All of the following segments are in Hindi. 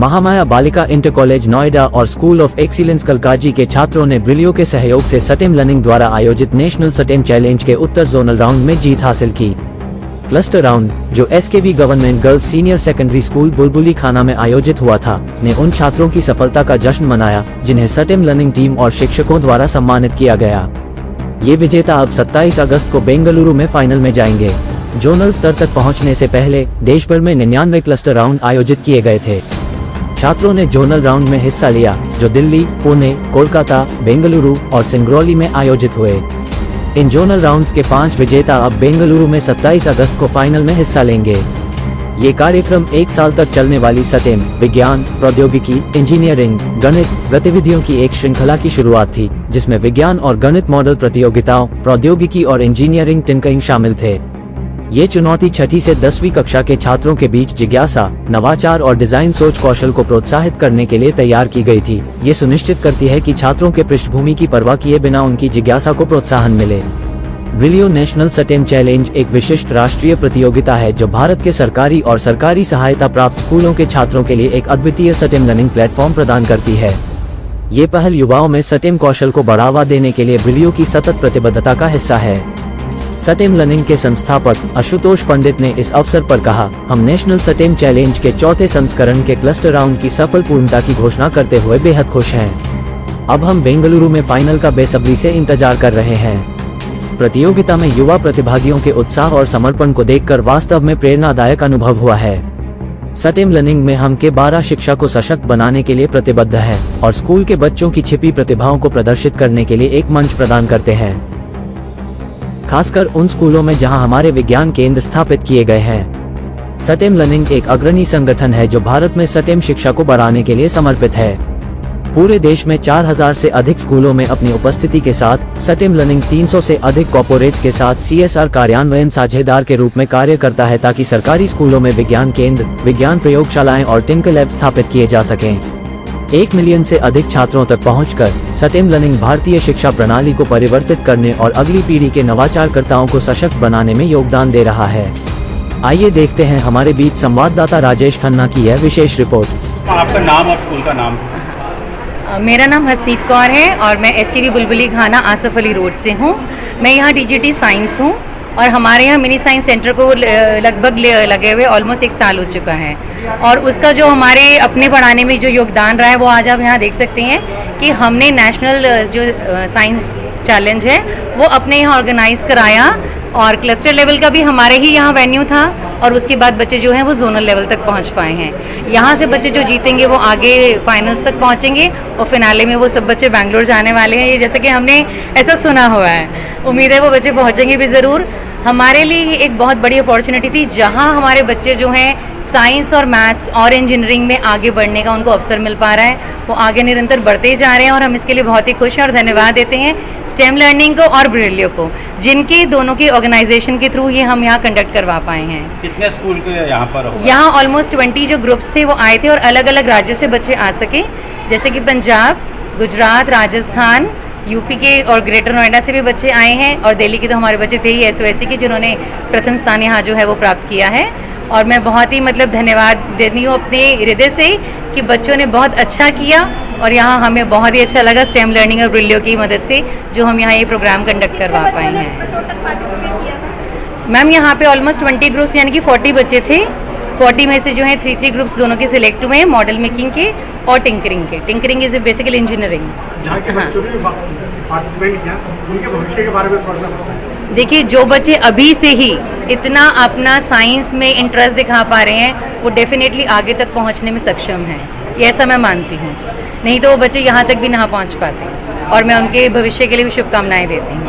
महामाया बालिका इंटर कॉलेज नोएडा और स्कूल ऑफ एक्सीलेंस कलकाजी के छात्रों ने ब्रिलियो के सहयोग से सटेम लर्निंग द्वारा आयोजित नेशनल सटेम चैलेंज के उत्तर जोनल राउंड में जीत हासिल की। क्लस्टर राउंड, जो SKV government girls senior secondary school Bulbuli Khana में आयोजित हुआ था, ने उन छात्रों की सफलता का जश्न मनाया जिन्हें सटेम लर्निंग टीम और शिक्षकों द्वारा सम्मानित किया गया। ये विजेता अब 27 अगस्त को बेंगलुरु में फाइनल में जाएंगे। जोनल स्तर तक पहुंचने से पहले देश भर में 99 क्लस्टर राउंड आयोजित किए गए थे। छात्रों ने जोनल राउंड में हिस्सा लिया, जो दिल्ली, पुणे, कोलकाता, बेंगलुरु और सिंगरौली में आयोजित हुए। इन जोनल राउंड्स के 5 विजेता अब बेंगलुरु में 27 अगस्त को फाइनल में हिस्सा लेंगे। ये कार्यक्रम 1 साल तक चलने वाली सटेम, विज्ञान, प्रौद्योगिकी, इंजीनियरिंग, गणित गतिविधियों की एक श्रृंखला की शुरुआत थी, जिसमें विज्ञान और गणित मॉडल प्रतियोगिताओं, प्रौद्योगिकी और इंजीनियरिंग टिंकरिंग शामिल थे। ये चुनौती 6ठी से 10वीं कक्षा के छात्रों के बीच जिज्ञासा, नवाचार और डिजाइन सोच कौशल को प्रोत्साहित करने के लिए तैयार की गई थी। ये सुनिश्चित करती है कि छात्रों के पृष्ठभूमि की परवाह किए बिना उनकी जिज्ञासा को प्रोत्साहन मिले। ब्रिलियो नेशनल सटेम चैलेंज एक विशिष्ट राष्ट्रीय प्रतियोगिता है जो भारत के सरकारी और सरकारी सहायता प्राप्त स्कूलों के छात्रों के लिए एक अद्वितीय सटेम लर्निंग प्लेटफॉर्म प्रदान करती है। ये पहल युवाओं में सटेम कौशल को बढ़ावा देने के लिए ब्रिलियो की सतत प्रतिबद्धता का हिस्सा है। सटेम लर्निंग के संस्थापक आशुतोष पंडित ने इस अवसर पर कहा, हम नेशनल सटेम चैलेंज के 4थे संस्करण के क्लस्टर राउंड की सफल पूर्णता की घोषणा करते हुए बेहद खुश हैं। अब हम बेंगलुरु में फाइनल का बेसब्री से इंतजार कर रहे हैं। प्रतियोगिता में युवा प्रतिभागियों के उत्साह और समर्पण को देखकर वास्तव में प्रेरणादायक अनुभव हुआ है। सटेम लर्निंग में हम के 12 शिक्षा को सशक्त बनाने के लिए प्रतिबद्ध है और स्कूल के बच्चों की छिपी प्रतिभाओं को प्रदर्शित करने के लिए एक मंच प्रदान करते हैं, खासकर उन स्कूलों में जहां हमारे विज्ञान केंद्र स्थापित किए गए हैं। सटेम लर्निंग एक अग्रणी संगठन है जो भारत में सटेम शिक्षा को बढ़ाने के लिए समर्पित है। पूरे देश में 4000 से अधिक स्कूलों में अपनी उपस्थिति के साथ सटेम लर्निंग 300 से अधिक कॉर्पोरेट्स के साथ CSR कार्यान्वयन साझेदार के रूप में कार्य करता है, ताकि सरकारी स्कूलों में विज्ञान केंद्र, विज्ञान प्रयोगशालाएं और टिंकर लैब स्थापित किए जा सकें। 1 मिलियन से अधिक छात्रों तक पहुंचकर सटेम लर्निंग भारतीय शिक्षा प्रणाली को परिवर्तित करने और अगली पीढ़ी के नवाचारकर्ताओं को सशक्त बनाने में योगदान दे रहा है। आइए देखते हैं हमारे बीच संवाददाता राजेश खन्ना की यह विशेष रिपोर्ट। आपका नाम और स्कूल का नाम? मेरा नाम हसनीत कौर है और मैं एसकेवी बुलबुली खाना आसफ अली रोड से हूँ। मैं यहाँ DGT साइंस हूँ और हमारे यहाँ मिनी साइंस सेंटर को लगभग लगे हुए ऑलमोस्ट 1 साल हो चुका है और उसका जो हमारे अपने पढ़ाने में जो योगदान रहा है वो आज आप यहाँ देख सकते हैं कि हमने नेशनल जो साइंस चैलेंज है वो अपने यहाँ ऑर्गेनाइज कराया और क्लस्टर लेवल का भी हमारे ही यहाँ वेन्यू था और उसके बाद बच्चे जो हैं वो जोनल लेवल तक पहुँच पाए हैं। यहाँ से बच्चे जो जीतेंगे वो आगे फाइनल्स तक पहुँचेंगे और फिनाले में वो सब बच्चे बेंगलोर जाने वाले हैं। ये जैसे कि हमने ऐसा सुना हुआ है, उम्मीद है वो बच्चे पहुँचेंगे भी ज़रूर। हमारे लिए एक बहुत बड़ी अपॉर्चुनिटी थी जहाँ हमारे बच्चे जो हैं साइंस और मैथ्स और इंजीनियरिंग में आगे बढ़ने का उनको अवसर मिल पा रहा है। वो आगे निरंतर बढ़ते जा रहे हैं और हम इसके लिए बहुत ही खुश हैं और धन्यवाद देते हैं स्टेम लर्निंग को और ब्रिलियो को, जिनके दोनों की ऑर्गेनाइजेशन के थ्रू ये हम यहाँ कंडक्ट करवा पाए हैं। कितने स्कूल के यहाँ पर होगा? यहाँ ऑलमोस्ट 20 जो ग्रुप्स थे वो आए थे और अलग अलग राज्यों से बच्चे आ सके, जैसे कि पंजाब, गुजरात, राजस्थान, यूपी के और ग्रेटर नोएडा से भी बच्चे आए हैं और दिल्ली के तो हमारे बच्चे थे ही SOSC के, जिन्होंने प्रथम स्थान यहाँ जो है वो प्राप्त किया है। और मैं बहुत ही धन्यवाद देती हूँ अपने हृदय से कि बच्चों ने बहुत अच्छा किया और यहाँ हमें बहुत ही अच्छा लगा स्टेम लर्निंग और ब्रिलियो की मदद से जो हम यहाँ ये प्रोग्राम कंडक्ट करवा पाए हैं। मैम यहाँ पे ऑलमोस्ट 20 ग्रुप्स यानी कि 40 बच्चे थे। 40 में से जो है 3 ग्रुप्स दोनों के सिलेक्ट हुए हैं, मॉडल मेकिंग के और टिंकरिंग के। Tinkering is basically engineering. देखिए, जो बच्चे अभी से ही इतना अपना साइंस में इंटरेस्ट दिखा पा रहे हैं वो डेफिनेटली आगे तक पहुंचने में सक्षम हैं, ये ऐसा मैं मानती हूँ। नहीं तो वो बच्चे यहाँ तक भी ना पहुँच पाते और मैं उनके भविष्य के लिए भी शुभकामनाएं देती हूँ।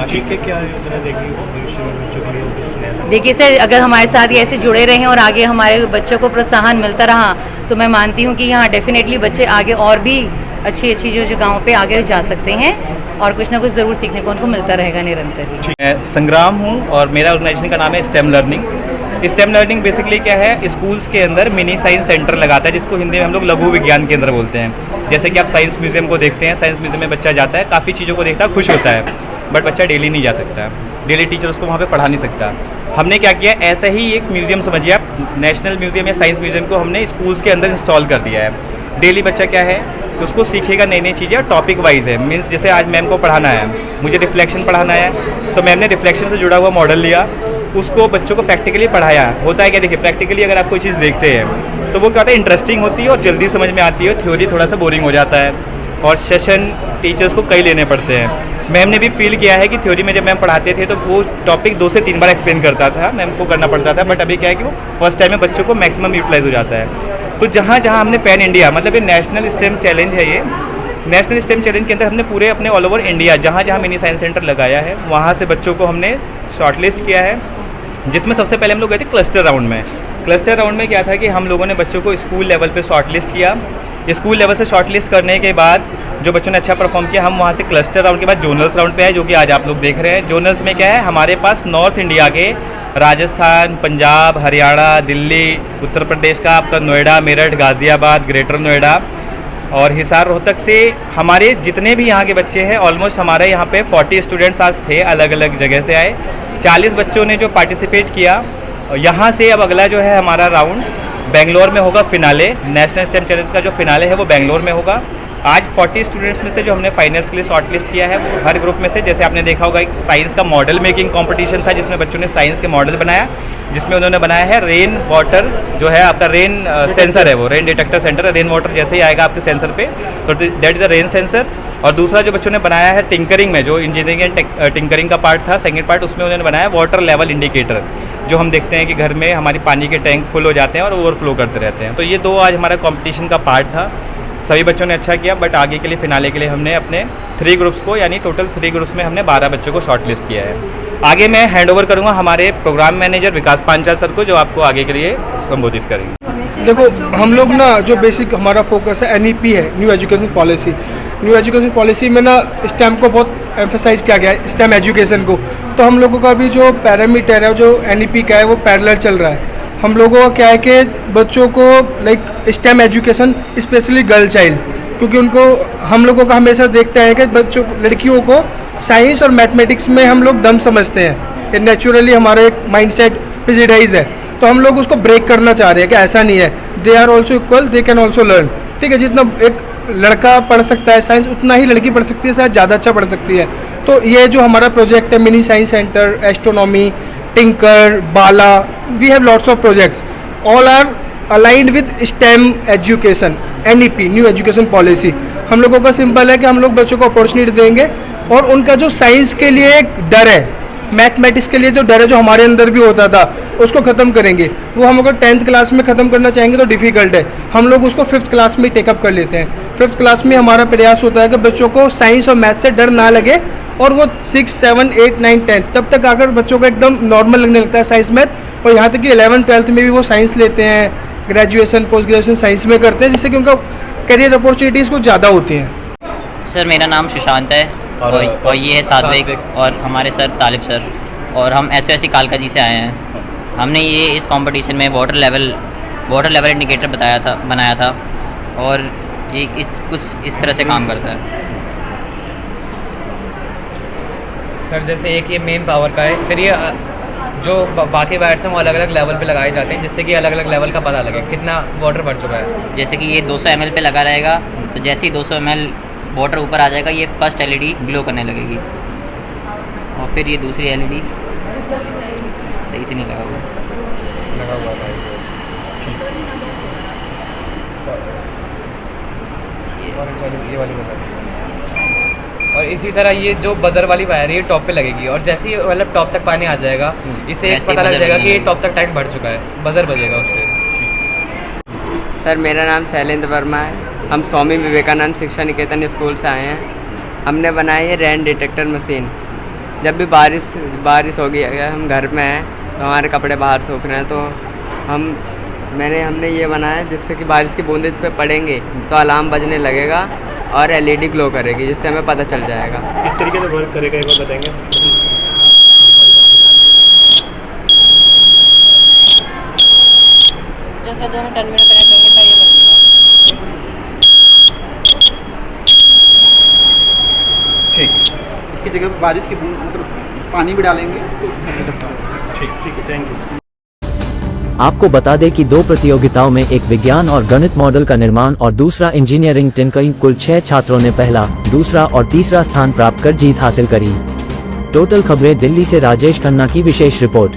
देखिए सर, अगर हमारे साथ ये ऐसे जुड़े रहें और आगे हमारे बच्चों को प्रोत्साहन मिलता रहा तो मैं मानती हूँ कि यहाँ डेफिनेटली बच्चे आगे और भी अच्छी अच्छी जो जगहों पे आगे जा सकते हैं और कुछ ना कुछ ज़रूर सीखने को उनको मिलता रहेगा निरंतर ही। मैं संग्राम हूँ और मेरा ऑर्गेनाइजेशन का नाम है stem learning. Stem learning basically क्या है, स्कूल्स के अंदर मिनी साइंस सेंटर लगाता है, जिसको हिंदी में हम लोग लघु विज्ञान केंद्र बोलते हैं। जैसे कि आप साइंस म्यूजियम को देखते हैं, साइंस म्यूजियम में बच्चा जाता है, काफ़ी चीज़ों को देखता है, खुश होता है, बट बच्चा डेली नहीं जा सकता, डेली टीचर उसको वहाँ पर पढ़ा नहीं सकता। हमने क्या किया, ऐसा ही एक म्यूजियम समझिए आप, नेशनल म्यूजियम या साइंस म्यूजियम को हमने स्कूल्स के अंदर इंस्टॉल कर दिया है। डेली बच्चा क्या है, उसको सीखेगा नई नई चीज़ें और टॉपिक वाइज है। मीन्स जैसे आज मैम को पढ़ाना है, मुझे रिफ्लेक्शन पढ़ाना है, तो मैम ने रिफ्लेक्शन से जुड़ा हुआ मॉडल लिया, उसको बच्चों को प्रैक्टिकली पढ़ाया। होता है क्या, देखिए प्रैक्टिकली अगर आप कोई चीज़ देखते हैं तो वो क्या होता है, इंटरेस्टिंग होती है और जल्दी समझ में आती है, थ्योरी थोड़ा सा बोरिंग हो जाता है और सेशन टीचर्स को कई लेने पड़ते हैं। मैम ने भी फील किया है कि थ्योरी में जब मैम पढ़ाते थे तो वो टॉपिक 2 से 3 बार एक्सप्लेन करता था, मैम को करना पड़ता था, बट अभी क्या है कि वो फर्स्ट टाइम में बच्चों को मैक्सिमम यूटिलाइज हो जाता है। तो जहाँ जहाँ हमने पैन इंडिया, मतलब ये नेशनल स्टेम चैलेंज है, ये नेशनल स्टेम चैलेंज के अंदर हमने पूरे अपने ऑल ओवर इंडिया जहाँ जहाँ मिनी साइंस सेंटर लगाया है वहाँ से बच्चों को हमने शॉर्टलिस्ट किया है, जिसमें सबसे पहले हम लोग गए थे क्लस्टर राउंड में। क्लस्टर राउंड में क्या था कि हम लोगों ने बच्चों को स्कूल लेवल पे शॉर्टलिस्ट किया। स्कूल लेवल से शॉर्टलिस्ट करने के बाद जो बच्चों ने अच्छा परफॉर्म किया, हम वहाँ से क्लस्टर राउंड के बाद जोनल्स राउंड पे है, जो कि आज आप लोग देख रहे हैं। जोनल्स में क्या है, हमारे पास नॉर्थ इंडिया के राजस्थान, पंजाब, हरियाणा, दिल्ली, उत्तर प्रदेश का आपका नोएडा, मेरठ, गाज़ियाबाद, ग्रेटर नोएडा और हिसार, रोहतक से हमारे जितने भी यहाँ के बच्चे हैं, ऑलमोस्ट हमारे यहाँ पे 40 स्टूडेंट्स आज थे, अलग अलग जगह से आए। 40 बच्चों ने जो पार्टिसिपेट किया। यहाँ से अब अगला जो है हमारा राउंड बेंगलोर में होगा, फिनाले नेशनल स्टेम चैलेंज का जो फिनाले है वो बेंगलोर में होगा। आज 40 स्टूडेंट्स में से जो हमने फाइनल्स के लिए शॉर्टलिस्ट किया है, वो हर ग्रुप में से, जैसे आपने देखा होगा, एक साइंस का मॉडल मेकिंग कंपटीशन था जिसमें बच्चों ने साइंस के मॉडल बनाया, जिसमें उन्होंने बनाया है रेन वाटर, जो है आपका रेन सेंसर है, वो रेन डिटेक्टर सेंटर है, रेन वाटर जैसे ही आएगा आपके सेंसर पे तो that is a rain sensor. और दूसरा जो बच्चों ने बनाया है टिंकरिंग में, जो इंजीनियरिंग एंड टिंकरिंग का पार्ट था, सेकंड पार्ट, उसमें उन्होंने बनाया वाटर लेवल इंडिकेटर, जो हम देखते हैं कि घर में हमारी पानी के टैंक फुल हो जाते हैं और ओवरफ्लो करते रहते हैं। तो ये 2 आज हमारा कंपटीशन का पार्ट था। सभी बच्चों ने अच्छा किया, बट आगे के लिए फिनाले के लिए हमने अपने 3 ग्रुप्स को, यानी टोटल 3 ग्रुप्स में हमने 12 बच्चों को शॉर्टलिस्ट किया है। आगे मैं हैंड ओवर करूँगा हमारे प्रोग्राम मैनेजर विकास पांचाल सर को, जो आपको आगे के लिए संबोधित करेंगे। देखो, हम लोग ना जो बेसिक हमारा फोकस है NEP है, new education policy. New education policy में ना स्टेम को बहुत एम्फेसाइज किया गया है, स्टेम एजुकेशन को। तो हम लोगों का भी जो पैरामीटर है, जो NEP का है, वो पैरेलल चल रहा है। हम लोगों का क्या है कि बच्चों को like stem education, specially girl child, क्योंकि उनको हम लोगों का हमेशा देखते हैं कि बच्चों, लड़कियों को साइंस और मैथमेटिक्स में हम लोग दम समझते हैं, ये नेचुरली हमारा एक माइंडसेट प्रेजुडाइज है। तो हम लोग उसको ब्रेक करना चाह रहे हैं कि ऐसा नहीं है, they are also equal, they can also learn. ठीक है, जितना एक लड़का पढ़ सकता है साइंस, उतना ही लड़की पढ़ सकती है, शायद ज़्यादा अच्छा पढ़ सकती है। तो ये जो हमारा प्रोजेक्ट है, mini science centre, astronomy, tinker, बाला, we have lots of projects, all are aligned with stem education, NEP new education policy. हम लोगों का सिंपल है कि हम लोग बच्चों को अपॉर्चुनिटी देंगे और उनका जो साइंस के लिए एक डर है, मैथमेटिक्स के लिए जो डर है, जो हमारे अंदर भी होता था, उसको ख़त्म करेंगे। वो हम अगर 10th क्लास में ख़त्म करना चाहेंगे तो डिफ़िकल्ट है, हम लोग उसको 5th क्लास में टेकअप कर लेते हैं। 5th क्लास में हमारा प्रयास होता है कि बच्चों को साइंस और मैथ से डर ना लगे और वो 6, 7, 8, 9, 10 तब तक आकर बच्चों को एकदम नॉर्मल लगने लगता है साइंस मैथ। और यहाँ तक कि 11th 12th में भी वो साइंस लेते हैं, ग्रेजुएशन पोस्ट ग्रेजुएशन साइंस में करते हैं, जिससे कि उनका करियर अपॉर्चुनिटीज़ कुछ ज़्यादा होती हैं। सर मेरा नाम सुशांत है और ये है सात्विक और हमारे सर तालिब सर, और हम SOSC कालका जी से आए हैं। हमने ये इस कंपटीशन में वाटर लेवल इंडिकेटर बनाया था और ये कुछ इस तरह से काम करता है। सर जैसे एक ये मेन पावर का है, फिर ये जो बाकी वायर्स हैं वो अलग अलग लेवल पे लगाए जाते हैं, जिससे कि अलग अलग लेवल का पता लगे कितना वाटर भर चुका है। जैसे कि ये 200 ml पे लगा रहेगा, तो जैसे ही 200 ml वाटर ऊपर आ जाएगा, ये फर्स्ट LED ग्लो करने लगेगी और फिर ये दूसरी LED सही से नहीं लगा हुआ ये वाली और इसी तरह ये जो बजर वाली वायर है ये टॉप पे लगेगी, और जैसे ही मतलब टॉप तक पानी आ जाएगा, इससे एक पता लग जाएगा कि ये टॉप तक टैंक भर चुका है, बजर बजेगा उससे। सर मेरा नाम शैलेंद्र वर्मा है, हम स्वामी विवेकानंद शिक्षा निकेतन स्कूल से आए हैं। हमने बनाई है रेन डिटेक्टर मशीन। जब भी बारिश हो गई, अगर हम घर में हैं तो हमारे कपड़े बाहर सूख रहे हैं, तो हमने ये बनाया जिससे कि बारिश की बूंदें इस पर पड़ेंगे तो अलार्म बजने लगेगा और LED ग्लो करेगी, जिससे हमें पता चल जाएगा। किस तरीके से वर्क करेगा एक बार बताएंगे? जैसे दोनों टर्मिनल कनेक्ट होंगे तो ये बनेगा। ठीक, इसकी जगह पे बारिश की बूंद मतलब पानी भी डालेंगे तो ठीक है, थैंक यू। आपको बता दें कि 2 प्रतियोगिताओं में एक विज्ञान और गणित मॉडल का निर्माण और दूसरा इंजीनियरिंग टिंकरिंग, कुल 6 छात्रों ने पहला, दूसरा और तीसरा स्थान प्राप्त कर जीत हासिल करी। टोटल खबरें दिल्ली से राजेश खन्ना की विशेष रिपोर्ट।